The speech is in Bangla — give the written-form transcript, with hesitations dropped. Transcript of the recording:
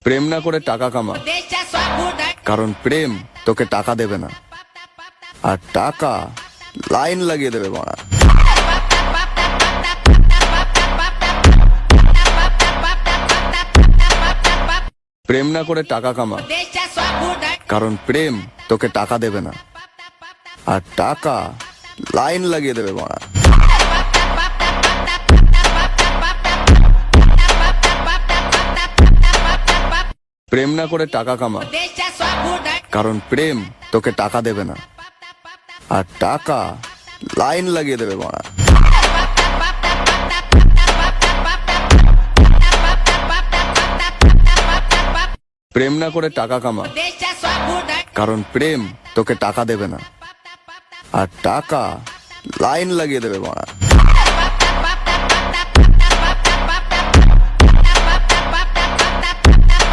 প্রেম না করে টাকা কামা, কারণ প্রেম তোকে টাকা দেবে না, আর টাকা লাইন লাগিয়ে দেবে মারা। প্রেম না করে টাকা কামা, কারণ প্রেম তোকে টাকা দেবে না, আর টাকা লাইন লাগিয়ে দেবে মারা। প্রেম না করে টাকা কামা, কারণ প্রেম তোকে টাকা দেবে না, আর টাকা লাইন লাগিয়ে দেবে মারা। প্রেম না করে টাকা কামা, কারণ প্রেম তোকে টাকা দেবে না, আর টাকা লাইন লাগিয়ে দেবে মারা।